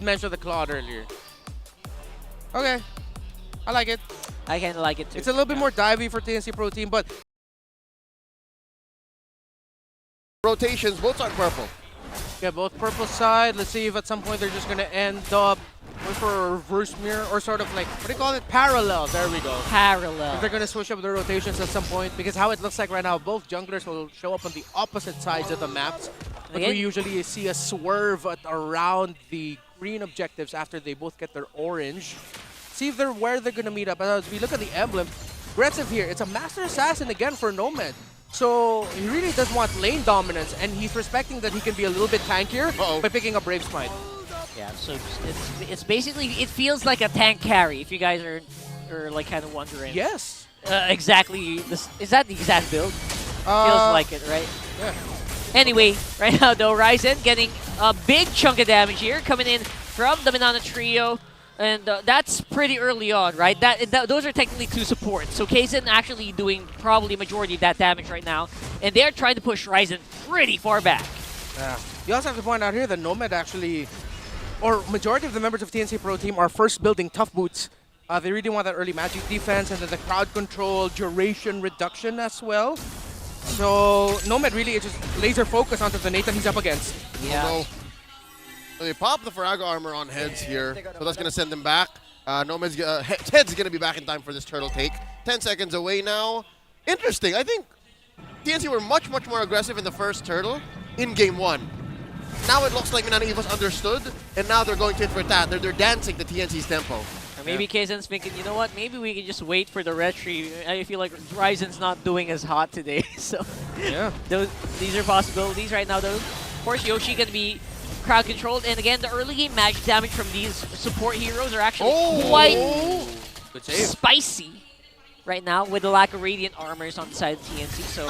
mentioned the Claude earlier. Okay, I like it. I kind of like it too. It's a little bit more divey for TNC Pro Team, but Rotations, both are purple. yeah, both purple side. Let's see if at some point they're just gonna end up going for a reverse mirror or sort of like, what do you call it? Parallel. There we go. Parallel. If they're gonna switch up their rotations at some point, because how it looks like right now, both junglers will show up on the opposite sides of the maps. But we usually see a swerve around the green objectives after they both get their orange. See if they're where they're gonna meet up. As we look at the emblem, aggressive here. It's a Master Assassin again for Nomad. So he really does want lane dominance, and he's respecting that he can be a little bit tankier by picking up Brave Smite. Yeah, so it's basically, it feels like a tank carry, if you guys are like kind of wondering. Yes. Exactly. Is that the exact build? Feels like it, right? Yeah. Anyway, right now though, Ryzen getting a big chunk of damage here, coming in from the Minana trio. And that's pretty early on, right? Those are technically two supports. So Kaizen actually doing probably majority of that damage right now. And they're trying to push Ryzen pretty far back. Yeah. You also have to point out here that Nomad actually, or majority of the members of TNC Pro Team are first building tough boots. They really want that early magic defense and then the crowd control, duration reduction as well. So Nomad really is just laser focused onto the Nathan he's up against. Yeah. So they pop the Faraga armor on Heads here, so that's going to send them back. Nomad's Heads going to be back in time for this turtle take. 10 seconds away now. Interesting. I think TNC were much more aggressive in the first turtle in game 1. Now it looks like Minana Evos understood, and now they're going tit for tat. They're dancing to TNC's tempo. Or maybe Kaizen's thinking, you know what, maybe we can just wait for the retry. I feel like Ryzen's not doing as hot today. So Yeah. these are possibilities right now though. Of course, Yoshi going to be crowd controlled, and again, the early game magic damage from these support heroes are actually quite Good save. spicy right now with the lack of radiant armors on the side of TNC. So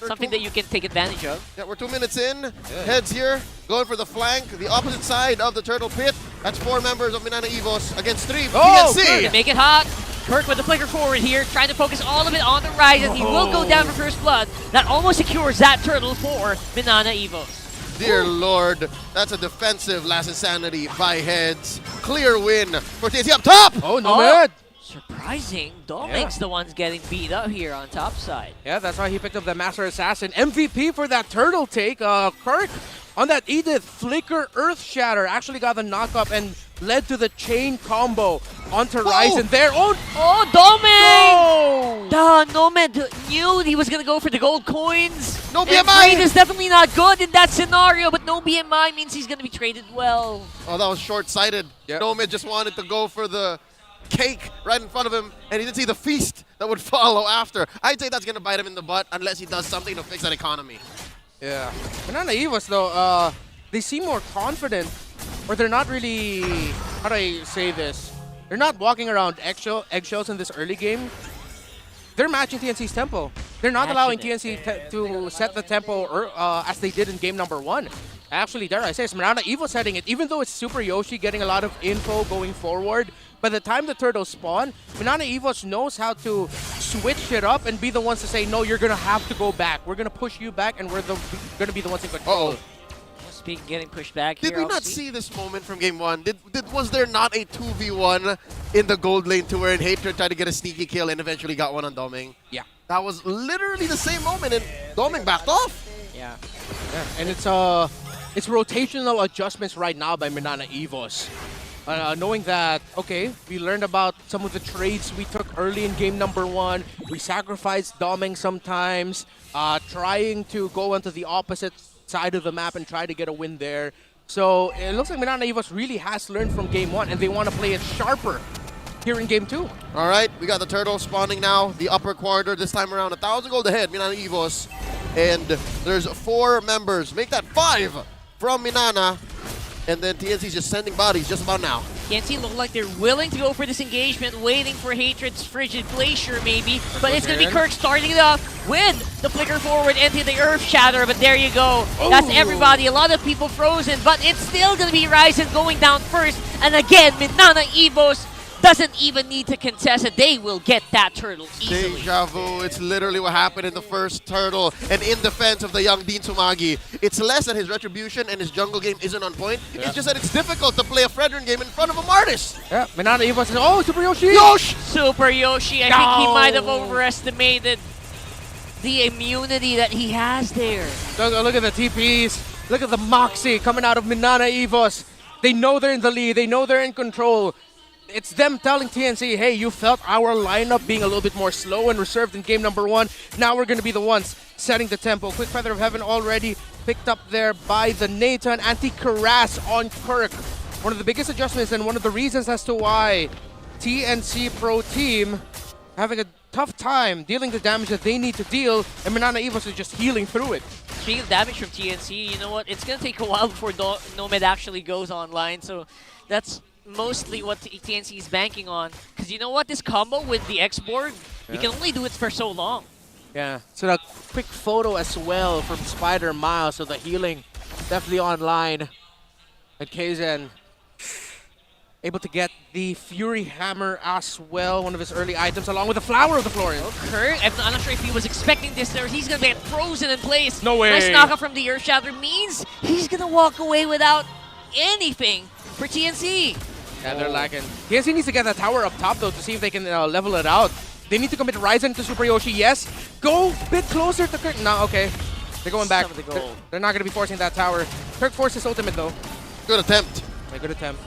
something that you can take advantage of. Yeah, we're 2 minutes in. Heads here, going for the flank, the opposite side of the turtle pit. That's 4 members of Minana Evos against 3 TNC. To make it hot. Kirk with the flicker forward here, trying to focus all of it on the Ryzen. He will go down for first blood. That almost secures that turtle for Minana Evos. Dear Lord, that's a defensive last insanity by Heads. Clear win for TNC up top! Oh, Nomad! Surprising. Domic's the one's getting beat up here on top side. Yeah, that's why he picked up the Master Assassin. MVP for that turtle take. Kirk on that Edith Flicker Earth Shatter actually got the knock up and led to the chain combo onto Ryzen there. Oh, Domic! Nomad knew he was going to go for the gold coins. No And BMI! trade is definitely not good in that scenario, but no BMI means he's going to be traded well. Oh, that was short-sighted. Yep. Nomad just wanted to go for the cake right in front of him, and he didn't see the feast that would follow after. I'd say that's going to bite him in the butt unless he does something to fix that economy. Yeah. Minana Evos, though, they seem more confident, or they're not really, how do I say this? They're not walking around eggshells in this early game. They're matching TNC's tempo. They're not allowing TNC to set the tempo as they did in game number 1. Actually, dare I say, it's Minana Evos setting it. Even though it's Super Yoshi getting a lot of info going forward, by the time the turtles spawn, Minana Evos knows how to switch it up and be the ones to say, no, you're going to have to go back. We're going to push you back, and we're going to be the ones in control. Speaking getting pushed back here. Did we not see this moment from game 1? Was there not a 2v1 in the gold lane to where Hatred tried to get a sneaky kill and eventually got one on Doming? Yeah. That was literally the same moment, and Doming backed off. Yeah. And it's rotational adjustments right now by Minana Evos. Knowing that, okay, we learned about some of the trades we took early in game number 1. We sacrificed Doming sometimes, trying to go onto the opposite side of the map and try to get a win there. So it looks like Minana Evos really has learned from game 1, and they want to play it sharper here in game 2. All right, we got the turtle spawning now, the upper corridor this time around. 1,000 gold ahead, Minana Evos. And there's 4 members. Make that 5 from Minana. And then TNC's just sending bodies just about now. TNC look like they're willing to go for this engagement, waiting for Hatred's Frigid Glacier maybe. But it's going to be Kirk starting it off with the flicker forward into the Earth Shatter. But there you go. That's everybody. A lot of people frozen. But it's still going to be Ryzen going down first. And again, Minana Evos doesn't even need to contest it. They will get that turtle easily. Deja vu. It's literally what happened in the first turtle. And in defense of the young Dean Tsumagi, it's less that his retribution and his jungle game isn't on point. Yeah. It's just that it's difficult to play a Fredrin game in front of a Martis. Yeah, Minana Evos says, oh, Super Yoshi! Yosh! Super Yoshi, I think he No. might have overestimated the immunity that he has there. Look at the TPs. Look at the moxie coming out of Minana Evos. They know they're in the lead. They know they're in control. It's them telling TNC, hey, you felt our lineup being a little bit more slow and reserved in game number 1. Now we're going to be the ones setting the tempo. Quick Feather of Heaven already picked up there by the Nathan. Anti-Karas on Kirk. One of the biggest adjustments and one of the reasons as to why TNC Pro Team having a tough time dealing the damage that they need to deal, and Minana Evos is just healing through it. Speaking of damage from TNC, you know what? It's going to take a while before Nomad actually goes online, so that's mostly what TNC is banking on. Because you know what? This combo with the X-Board, you can only do it for so long. Yeah, so the quick photo as well from Spider Miles, so the healing definitely online. And Kaizen able to get the Fury Hammer as well, one of his early items, along with the Flower of the Florian. Kirk, I'm not sure if he was expecting this there. He's going to get frozen in place. No way. Nice knockoff from the Earth Shatter means he's going to walk away without anything for TNC. Yeah, they're lacking. TNC needs to get that tower up top, though, to see if they can level it out. They need to commit Ryzen to Super Yoshi, yes. Go a bit closer to Kirk. No, okay. They're going back. Some of the gold. They're not going to be forcing that tower. Kirk forces ultimate, though. Good attempt. A good attempt.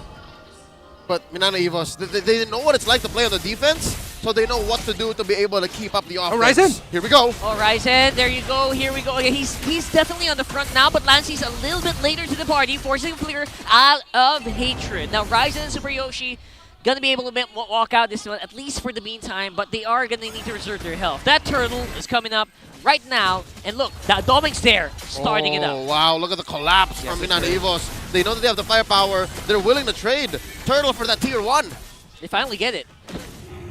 But Minana Evos, they know what it's like to play on the defense, so they know what to do to be able to keep up the offense. Ryzen! Here we go. All right, Ryzen, there you go. Here we go. Okay, he's definitely on the front now, but Lancey's a little bit later to the party, forcing clear out of Hatred. Now, Ryzen and Super Yoshi gonna be able to walk out this one, at least for the meantime, but they are gonna need to reserve their health. That turtle is coming up right now, and look, that Doming's there, starting it up. Oh, wow, look at the collapse from Minana Evos. They know that they have the firepower. They're willing to trade Turtle for that tier 1. They finally get it.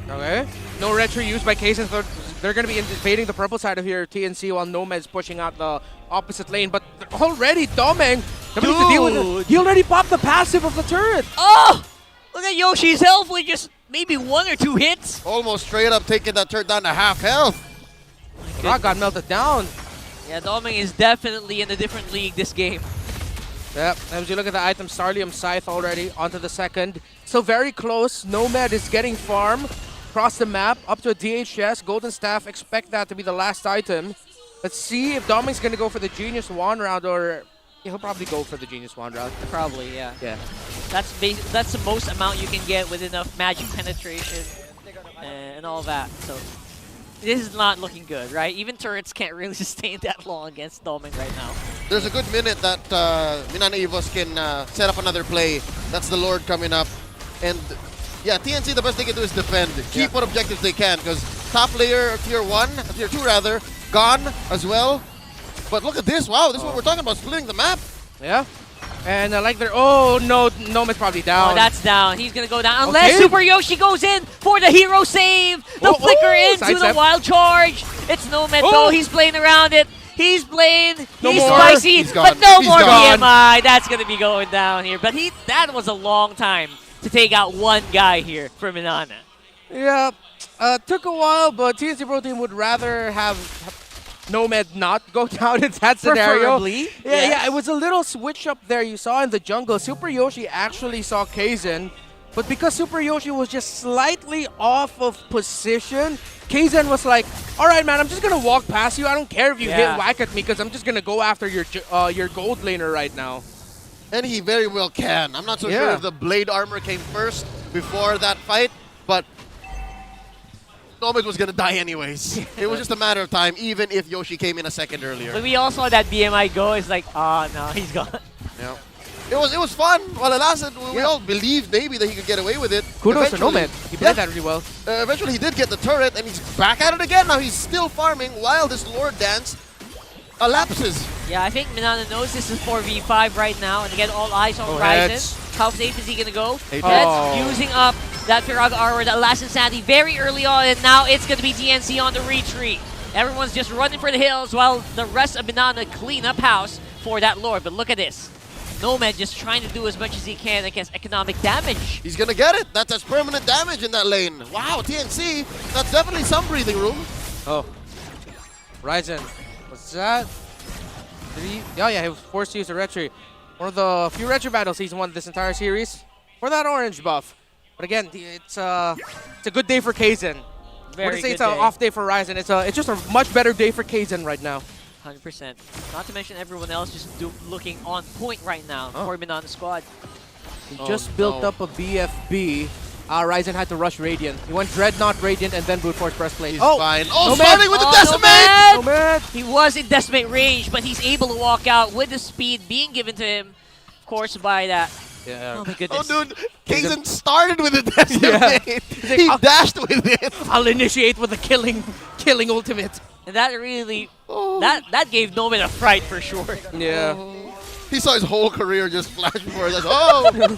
Okay. No retro used by Kaizen. They're going to be invading the purple side of here, TNC, while Nomad's pushing out the opposite lane. But already, Doming, to deal with it. He already popped the passive of the turret. Oh! Look at Yoshi's health with just maybe 1 or 2 hits. Almost straight up taking that turret down to half health. Rock got melted down. Yeah, Doming is definitely in a different league this game. Yep, as you look at the item, Starlium Scythe already onto the second. So very close. Nomad is getting farm across the map up to a DHS. Golden Staff, expect that to be the last item. Let's see if Doming's going to go for the Genius Wand round, or he'll probably go for the Genius Wand round. Probably, yeah. Yeah. That's the most amount you can get with enough magic penetration and all that. So this is not looking good, right? Even turrets can't really sustain that long against Doming right now. There's a good minute that Minana Evos can set up another play. That's the Lord coming up. And yeah, TNC, the best they can do is defend. Keep what objectives they can, because top layer, tier 1, tier 2 rather, gone as well. But look at this. Wow, this is what we're talking about, splitting the map. Yeah. And like they're, oh no, Nomad's probably down. Oh, that's down. He's going to go down. Unless Super Yoshi goes in for the hero save. The flicker into the wild charge. It's Nomad though. He's playing around it. He's playing. He's spicy. But no more BMI. That's going to be going down here. But that was a long time to take out one guy here for Minana. Yeah. Took a while, but TNC Pro Team would rather have Nomad not go down in that scenario. Preferably. Yeah, it was a little switch up there you saw in the jungle. Super Yoshi actually saw Kaizen, but because Super Yoshi was just slightly off of position, Kaizen was like, all right, man, I'm just going to walk past you. I don't care if you hit whack at me, because I'm just going to go after your gold laner right now. And he very well can. I'm not so sure if the blade armor came first before that fight, but Nomad was going to die anyways. It was just a matter of time, even if Yoshi came in a second earlier. When we all saw that BMI go, it's like, oh, no, he's gone. Yeah. It was fun while it lasted. We all believed maybe that he could get away with it. Kudos to Nomad. He played that really well. Eventually he did get the turret, and he's back at it again. Now he's still farming while this Lord Dance elapses. Yeah, I think Minana knows this is 4v5 right now, and again, all eyes on Ryzen. How safe is he going to go? Heads using up that Firaga armor that lasted Sandy very early on, and now it's going to be TNC on the retreat. Everyone's just running for the hills while the rest of Minana clean up house for that Lord. But look at this. Nomad just trying to do as much as he can against economic damage. He's gonna get it. That's permanent damage in that lane. Wow, TNC, that's definitely some breathing room. Oh. Ryzen. Was that? Did he? Yeah, he was forced to use a retry. One of the few retry battles he's won this entire series for that orange buff. But again, it's a good day for Kaizen. Very Wouldn't say good it's an off day for Ryzen. It's just a much better day for Kaizen right now. 100%. Not to mention everyone else just looking on point right now for Minana squad. He just built up a BFB. Ryzen had to rush Radiant. He went Dreadnought, Radiant, and then Brute Force Breastplate. He's fine. Oh, Nomad. starting with the Decimate! Nomad! He was in Decimate range, but he's able to walk out with the speed being given to him, of course, by that. Yeah. Oh my goodness. Oh, dude, Kaizen started with the Decimate. He dashed with it. I'll initiate with a killing ultimate. And that really, that gave Nomad a fright for sure. Yeah. He saw his whole career just flash before his eyes. Oh!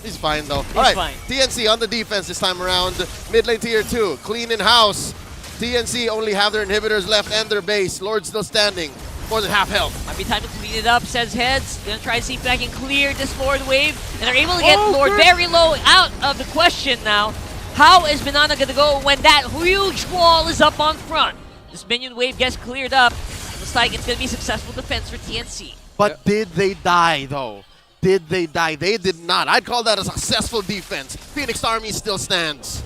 He's fine though. All right, fine. TNC on the defense this time around. Mid lane tier 2, clean in house. TNC only have their inhibitors left and their base. Lord still standing, more than half health. Might be time to clean it up, says Heads. Gonna try to see if I can clear this Lord wave. And they're able to get Lord very low out of the question now. How is Minana gonna go when that huge wall is up on front? This minion wave gets cleared up. Looks like it's gonna be successful defense for TNC. But did they die though? Did they die? They did not. I'd call that a successful defense. Phoenix Army still stands.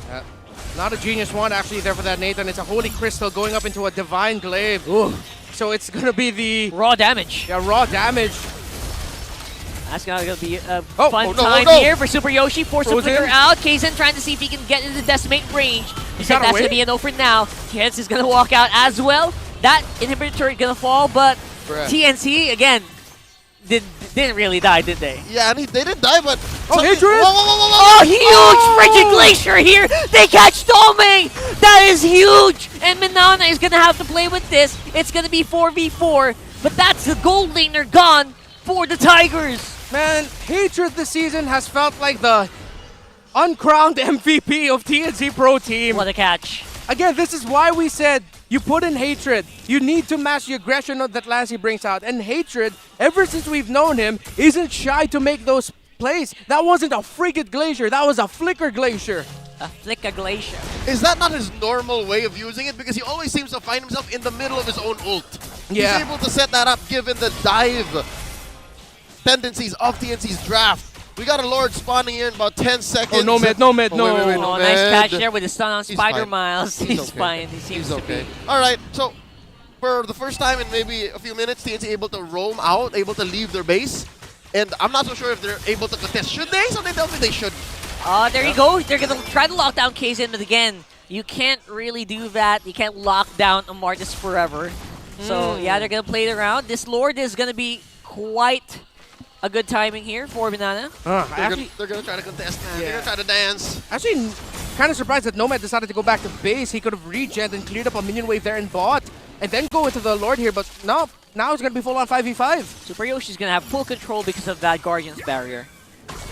Not a genius one actually there for that Nathan. It's a Holy Crystal going up into a Divine Glaive. Ooh. So it's gonna be the Raw damage. raw damage. That's gonna be a Oh, fun oh no, time oh no. here for Super Yoshi. Force the Frozen. flicker out. Kaizen trying to see if he can get into Decimate range. He said gotta that's wait. gonna be a no for now. Heads is gonna walk out as well. That inhibitor turret gonna fall, but Bruh. TNC again didn't really die, did they? Yeah, and they didn't die, but... Hatred! Oh, huge frigid glacier here! They catch Doming! That is huge! And Minana is gonna have to play with this. It's gonna be 4v4, but that's the gold laner gone for the Tigers. Man, Hatred this season has felt like the uncrowned MVP of TNC Pro Team. What a catch. Again, this is why we said you put in Hatred. You need to match the aggression that Lassie brings out. And Hatred, ever since we've known him, isn't shy to make those plays. That wasn't a frigid glacier, that was a flicker glacier. A flicker glacier. Is that not his normal way of using it? Because he always seems to find himself in the middle of his own ult. Yeah. He's able to set that up given the dive tendencies of TNC's draft. We got a Lord spawning in about 10 seconds. Oh, Nomad, Oh, no. wait, Oh, nice catch there with the stun on He's Spider fine. Miles. He's okay. fine. He seems He's to okay. be. All right, so for the first time in maybe a few minutes, TNC able to roam out, able to leave their base. And I'm not so sure if they're able to contest. Should they? So they tell me they should. There you go. They're going to try to lock down Kaizen, but again, you can't really do that. You can't lock down a Martis forever. So, yeah, they're going to play it around. This Lord is going to be quite a good timing here for Minana. They're gonna try to contest, man. They're gonna try to dance. Actually, kind of surprised that Nomad decided to go back to base. He could have regen and cleared up a minion wave there and bot, and then go into the Lord here, but no, now it's going to be full on 5v5. Super Yoshi's going to have full control because of that Guardian's barrier.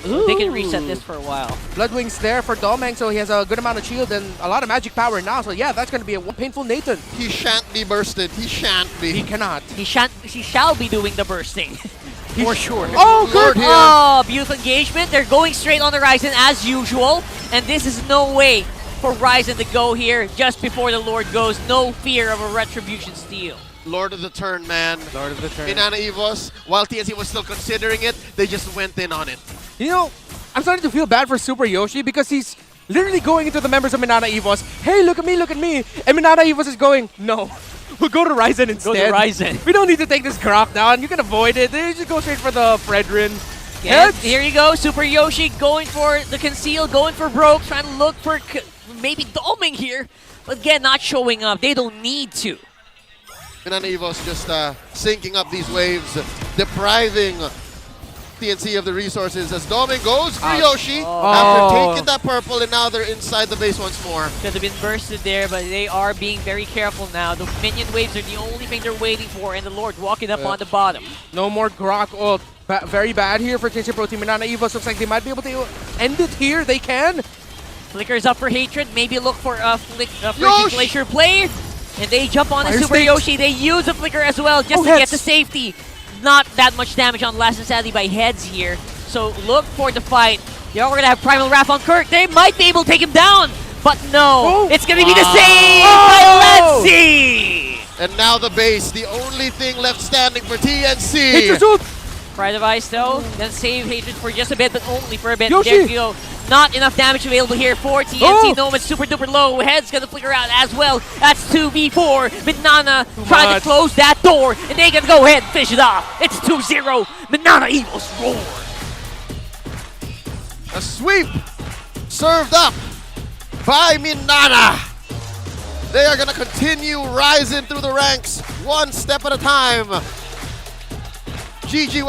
They can reset this for a while. Bloodwing's there for Domeng, so he has a good amount of shield and a lot of magic power now. So yeah, that's going to be a painful Nathan. He shan't be bursted. He shan't be. He cannot. He shall be doing the bursting. For sure. Oh, Lord good. here. Oh, beautiful engagement. They're going straight on the Ryzen as usual. And this is no way for Ryzen to go here just before the Lord goes. No fear of a Retribution steal. Lord of the turn, man. Lord of the turn. Minana Evos, while TNC was still considering it, they just went in on it. You know, I'm starting to feel bad for Super Yoshi because he's literally going into the members of Minana Evos. Hey, look at me, look at me. And Minana Evos is going, no. We'll go to Ryzen instead. Go to Ryzen. We don't need to take this Grok down. You can avoid it. They just go straight for the Fredrin. Yeah, here you go. Super Yoshi going for the conceal, going for broke, trying to look for maybe Doming here. But again, not showing up. They don't need to. Minana Evos just syncing up these waves, depriving TNC of the resources as Doming goes for Yoshi after taking that purple, and now they're inside the base once more. Could have been bursted there, but they are being very careful now. The minion waves are the only thing they're waiting for, and the Lord walking up on the bottom. No more Grok ult. Very bad here for TNC Pro Team. Minana Evos looks like they might be able to end it here. They can. Flicker's up for Hatred. Maybe look for a Frigid Yosh! Glacier play. And they jump on a Fire Super stakes. Yoshi. They use a Flicker as well just to heads. get the safety. not that much damage on Last and Sadly by Heads here. So look for the fight. We're going to have Primal Wrath on Kirk. They might be able to take him down. But no, it's going to be the save by Letzi! And now the base, the only thing left standing for TNC. Hatred's ult! Pride of Ice though, then save Hatred for just a bit, but only for a bit. Yoshi! There you go. Not enough damage available here for TNC. Oh! Nomad's super duper low. Head's gonna flicker out as well. That's 2v4. Minana trying to close that door, and they can go ahead and finish it off. It's 2-0. Minana Evos roar. A sweep served up by Minana. They are going to continue rising through the ranks one step at a time. GG.